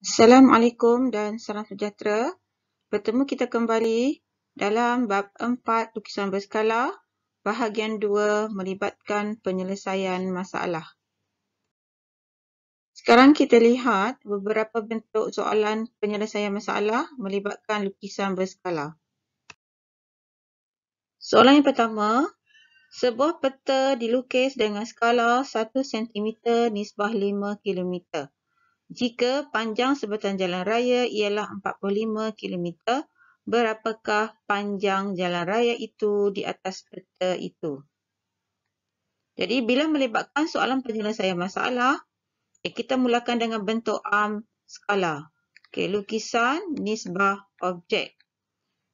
Assalamualaikum dan salam sejahtera. Bertemu kita kembali dalam bab 4 lukisan berskala, bahagian 2 melibatkan penyelesaian masalah. Sekarang kita lihat beberapa bentuk soalan penyelesaian masalah melibatkan lukisan berskala. Soalan yang pertama, sebuah peta dilukis dengan skala 1 cm nisbah 5 km. Jika panjang sebatang jalan raya ialah 45 km, berapakah panjang jalan raya itu di atas peta itu? Jadi, bila melibatkan soalan penyelesaian masalah, kita mulakan dengan bentuk skala. Lukisan, nisbah, objek.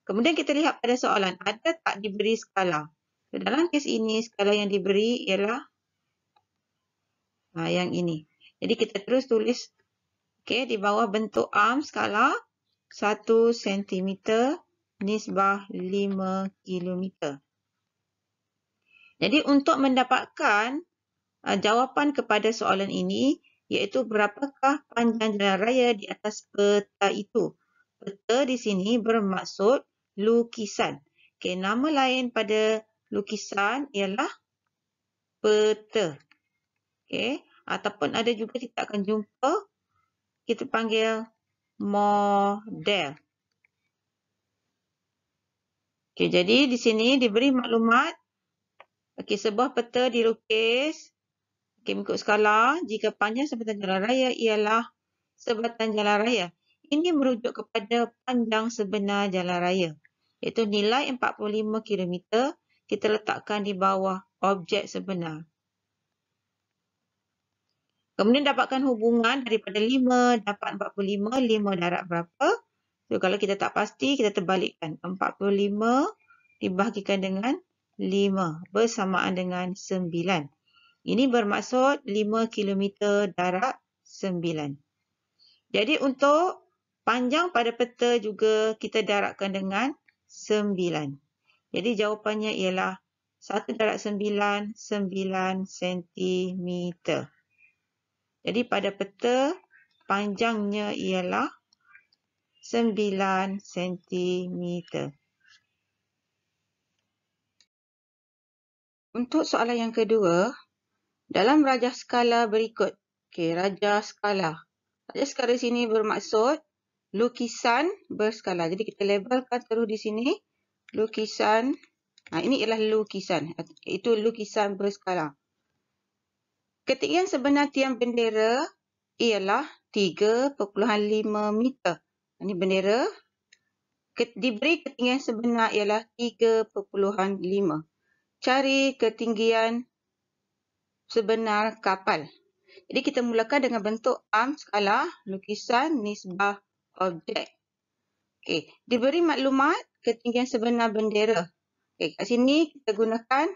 Kemudian kita lihat pada soalan, ada tak diberi skala? Dalam kes ini, skala yang diberi ialah yang ini. Jadi, kita terus tulis di bawah bentuk skala 1 cm nisbah 5 km. Jadi untuk mendapatkan jawapan kepada soalan ini, iaitu berapakah panjang jalan raya di atas peta itu. Peta di sini bermaksud lukisan. Nama lain pada lukisan ialah peta. Ataupun ada juga kita akan jumpa, kita panggil model. Jadi di sini diberi maklumat, sebuah peta dilukis, mengikut skala, jika panjang sebatang jalan raya ialah sebatang jalan raya. Ini merujuk kepada panjang sebenar jalan raya, iaitu nilai 45 km, kita letakkan di bawah objek sebenar. Kemudian dapatkan hubungan daripada 5 dapat 45, 5 darab berapa? So, kalau kita tak pasti, kita terbalikkan. 45 dibahagikan dengan 5 bersamaan dengan 9. Ini bermaksud 5 km darab 9. Jadi untuk panjang pada peta juga kita darabkan dengan 9. Jadi jawapannya ialah 1 darab 9, 9 cm. Jadi pada peta panjangnya ialah 9 cm. Untuk soalan yang kedua, dalam rajah skala berikut. Rajah skala. Rajah skala di sini bermaksud lukisan berskala. Jadi kita labelkan terus di sini lukisan. Ini ialah lukisan. Itu lukisan berskala. Ketinggian sebenar tiang bendera ialah 3.5 meter. Ini bendera. Diberi ketinggian sebenar ialah 3.5. Cari ketinggian sebenar kapal. Jadi kita mulakan dengan bentuk skala, lukisan, nisbah, objek. Diberi maklumat ketinggian sebenar bendera. Kat sini kita gunakan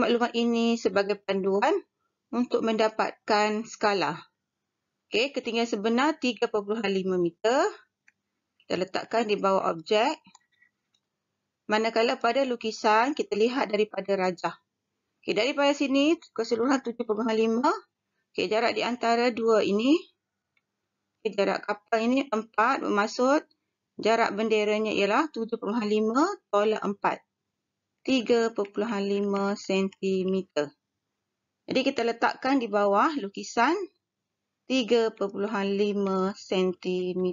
maklumat ini sebagai panduan untuk mendapatkan skala. Ketinggian sebenar 3.5 meter. Kita letakkan di bawah objek. Manakala pada lukisan, kita lihat daripada rajah. Daripada sini, keseluruhan 7.5. Jarak di antara dua ini, jarak kapal ini 4, bermaksud jarak benderanya ialah 7.5 tolak 4. 3.5 cm. Jadi kita letakkan di bawah lukisan 3.5 cm.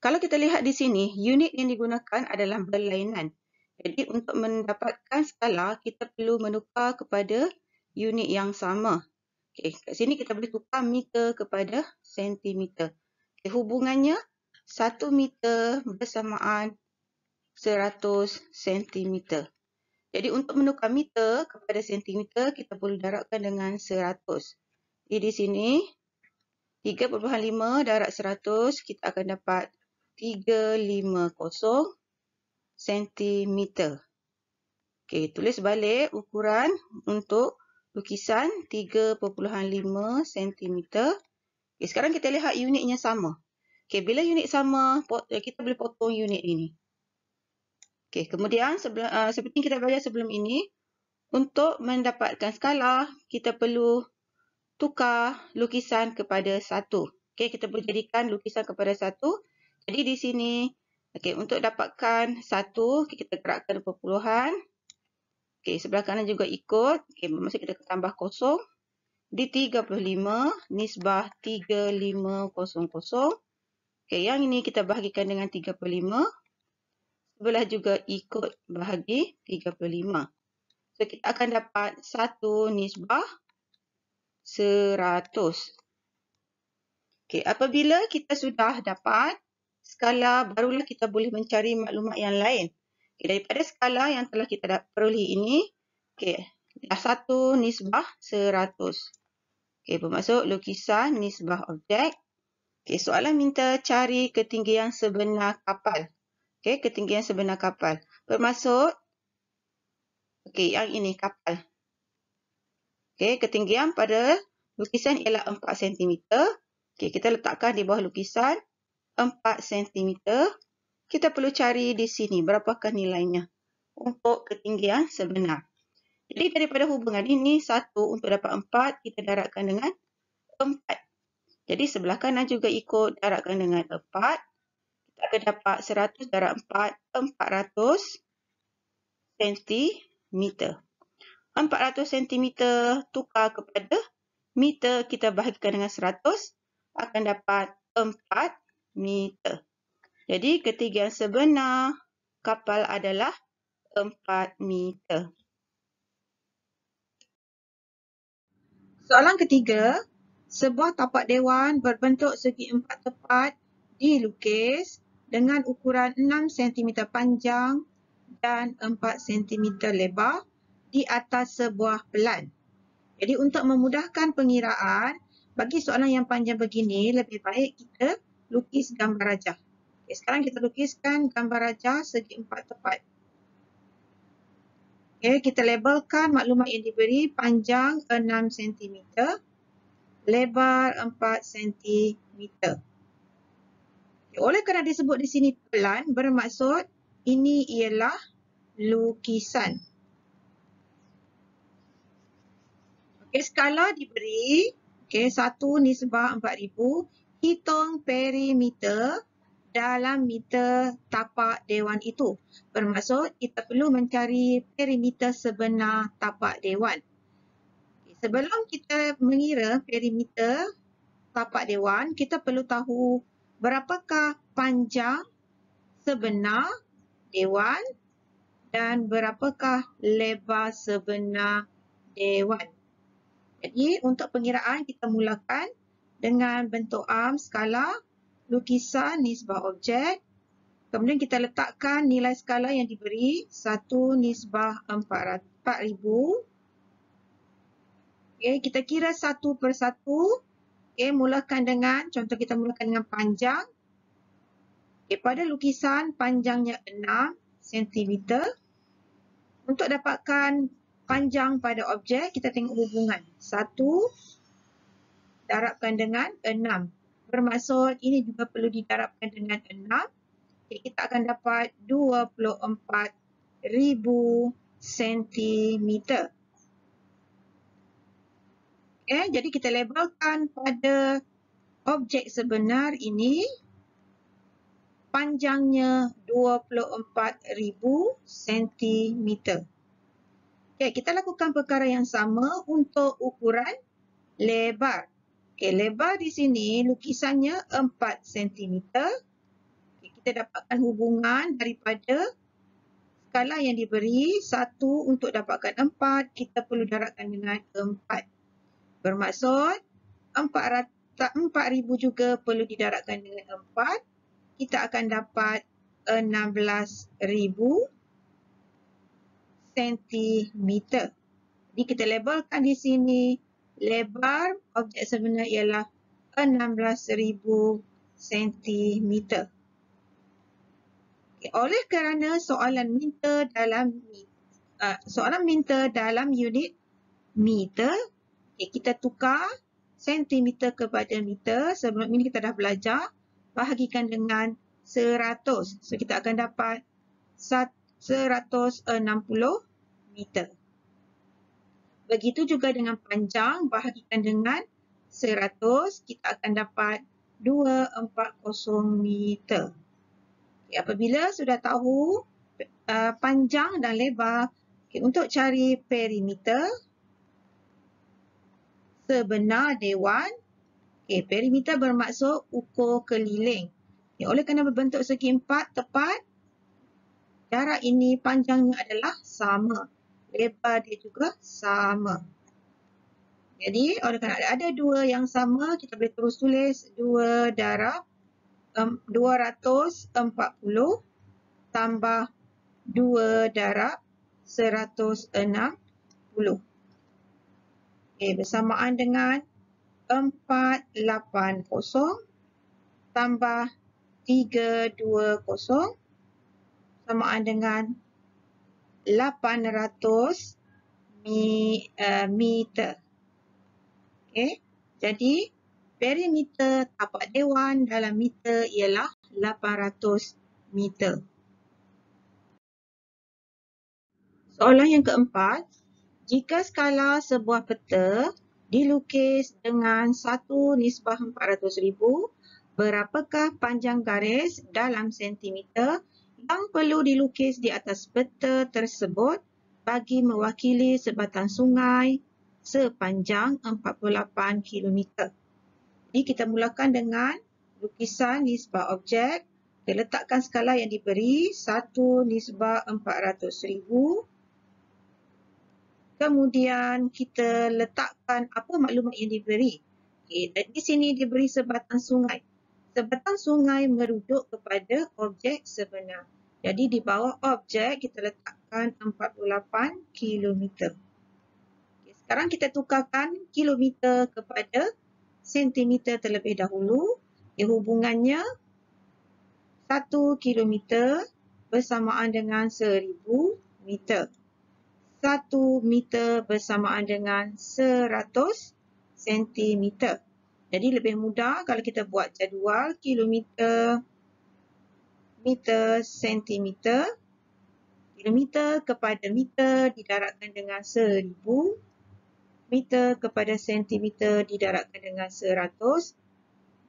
Kalau kita lihat di sini, unit yang digunakan adalah berlainan. Jadi untuk mendapatkan skala, kita perlu menukar kepada unit yang sama. Kat sini kita boleh tukar meter kepada sentimeter. Hubungannya 1 meter bersamaan 100 sentimeter. Jadi untuk menukar meter kepada sentimeter, kita boleh darabkan dengan 100. Jadi di sini 3.5 darab 100, kita akan dapat 350 sentimeter. Tulis balik ukuran untuk lukisan 3.5 cm. Sekarang kita lihat unitnya sama. Bila unit sama, kita boleh potong unit ini. Kemudian seperti kita belajar sebelum ini, untuk mendapatkan skala, kita perlu tukar lukisan kepada 1. Okey, kita boleh jadikan lukisan kepada 1. Jadi di sini, okey, untuk dapatkan 1, kita gerakkan perpuluhan. Okey, sebelah kanan juga ikut. Okey, maksud kita tambah kosong. Di 35, nisbah 3500. Okey, yang ini kita bahagikan dengan 35. Sebelah juga ikut bahagi 35. So, kita akan dapat 1 nisbah 100. Okey, apabila kita sudah dapat skala, barulah kita boleh mencari maklumat yang lain. Okey, daripada skala yang telah kita perolehi ini, okey, dah 1 nisbah 100. Okey, bermaksud lukisan nisbah objek. Okey, soalan minta cari ketinggian sebenar kapal. Okey, ketinggian sebenar kapal. Bermaksud, okey, yang ini kapal. Okey, ketinggian pada lukisan ialah 4 cm. Okey, kita letakkan di bawah lukisan 4 cm. Kita perlu cari di sini berapakah nilainya untuk ketinggian sebenar. Jadi daripada hubungan ini, 1 untuk dapat 4, kita darabkan dengan 4. Jadi sebelah kanan juga ikut darabkan dengan 4. Kita akan dapat 100 darab 4, 400 cm. 400 cm tukar kepada meter, kita bahagikan dengan 100, akan dapat 4 meter. Jadi ketinggian sebenar kapal adalah 4 meter. Soalan ketiga, sebuah tapak dewan berbentuk segi 4 tepat dilukis dengan ukuran 6 cm panjang dan 4 cm lebar di atas sebuah pelan. Jadi untuk memudahkan pengiraan, bagi soalan yang panjang begini, lebih baik kita lukis gambar rajah. Okay, sekarang kita lukiskan gambar rajah segi 4 tepat. Okay, kita labelkan maklumat yang diberi, panjang 6 cm, lebar 4 cm. Okay, oleh kerana disebut di sini pelan, bermaksud ini ialah lukisan. Okay, skala diberi, okay, 1 nisbah 4000, hitung perimeter dalam meter tapak dewan itu. Bermaksud kita perlu mencari perimeter sebenar tapak dewan. Okay, sebelum kita mengira perimeter tapak dewan, kita perlu tahu berapakah panjang sebenar dewan dan berapakah lebar sebenar dewan. Jadi untuk pengiraan kita mulakan dengan bentuk arm skala, lukisan nisbah objek. Kemudian kita letakkan nilai skala yang diberi 1 nisbah 4000. Okay, kita kira satu per satu. Okay, mulakan dengan, contoh kita mulakan dengan panjang. Okay, pada lukisan panjangnya 6 cm. Untuk dapatkan panjang pada objek, kita tengok hubungan. 1 darabkan dengan 6. Bermaksud ini juga perlu didarabkan dengan 6. Okay, kita akan dapat 24,000 cm. Okay, jadi kita labelkan pada objek sebenar ini, panjangnya 24,000 cm. Okay, kita lakukan perkara yang sama untuk ukuran lebar. Okay, lebar di sini lukisannya 4 cm. Okay, kita dapatkan hubungan daripada skala yang diberi, 1 untuk dapatkan 4, kita perlu darabkan dengan 4. Bermaksud 4,000 juga perlu didarabkan dengan 4. Kita akan dapat 16,000 cm. Jadi kita labelkan di sini, lebar objek sebenar ialah 16,000 cm. Okay, oleh kerana soalan minta dalam unit meter, okay, kita tukar sentimeter kepada meter. Sebelum ini kita dah belajar, bahagikan dengan 100. So kita akan dapat 160 meter. Begitu juga dengan panjang, bahagikan dengan 100, kita akan dapat 240 meter. Apabila sudah tahu panjang dan lebar, untuk cari perimeter sebenar dewan, perimeter bermaksud ukur keliling. Oleh kerana berbentuk segi empat tepat, jarak ini panjangnya adalah sama. Lebar dia juga sama. Jadi, oleh kerana ada dua yang sama, kita boleh terus tulis 2 darab 240 tambah 2 darab 160. Bersamaan dengan 480 tambah 320 samaan dengan 800 meter. Jadi perimeter tapak dewan dalam meter ialah 800 meter. Soalan yang keempat, jika skala sebuah peta dilukis dengan 1:400,000, berapakah panjang garis dalam sentimeter yang perlu dilukis di atas peta tersebut bagi mewakili sebatang sungai sepanjang 48 km. Jadi kita mulakan dengan lukisan nisbah objek. Kita letakkan skala yang diberi 1:400,000. Kemudian kita letakkan apa maklumat yang diberi. Di sini diberi sebatang sungai. Sebatang sungai merujuk kepada objek sebenar. Jadi di bawah objek kita letakkan 48 km. Sekarang kita tukarkan kilometer kepada sentimeter terlebih dahulu. Hubungannya 1 kilometer bersamaan dengan 1000 meter. 1 meter bersamaan dengan 100 sentimeter. Jadi lebih mudah kalau kita buat jadual kilometer, meter, sentimeter. Kilometer kepada meter didarabkan dengan 1000. Meter kepada sentimeter didarabkan dengan 100.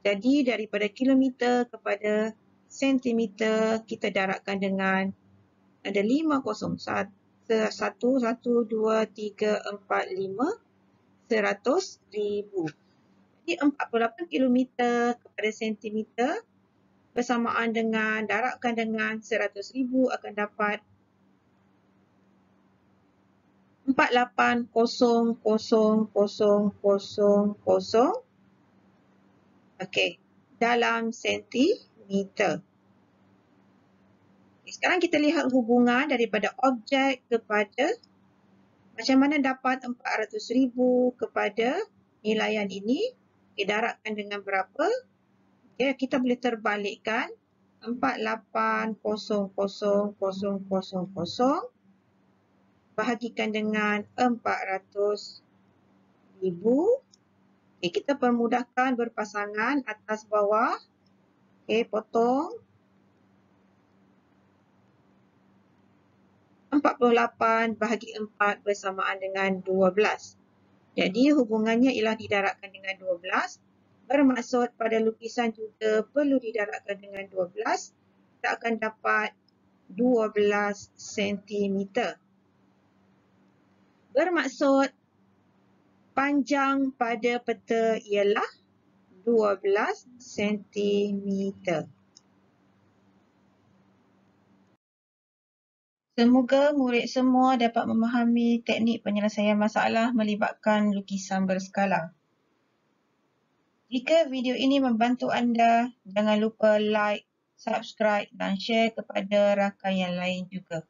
Jadi daripada kilometer kepada sentimeter kita darabkan dengan ada 5 kosong. 1, 2, 3, 4, 5, 100,000. Jadi 48 km kepada sentimeter bersamaan dengan darabkan dengan 100,000 akan dapat 48,000,000 dalam sentimeter. Sekarang kita lihat hubungan daripada objek kepada macam mana dapat 400,000 kepada nilaian ini. Darabkan dengan berapa? Kita boleh terbalikkan 48,000,000 bahagikan dengan 400,000. Kita permudahkan berpasangan atas bawah. Potong. 48 bahagi 4 bersamaan dengan 12. Jadi hubungannya ialah didarabkan dengan 12. Bermaksud pada lukisan juga perlu didarabkan dengan 12. Kita akan dapat 12 cm. Bermaksud panjang pada peta ialah 12 cm. Semoga murid semua dapat memahami teknik penyelesaian masalah melibatkan lukisan berskala. Jika video ini membantu anda, jangan lupa like, subscribe dan share kepada rakan yang lain juga.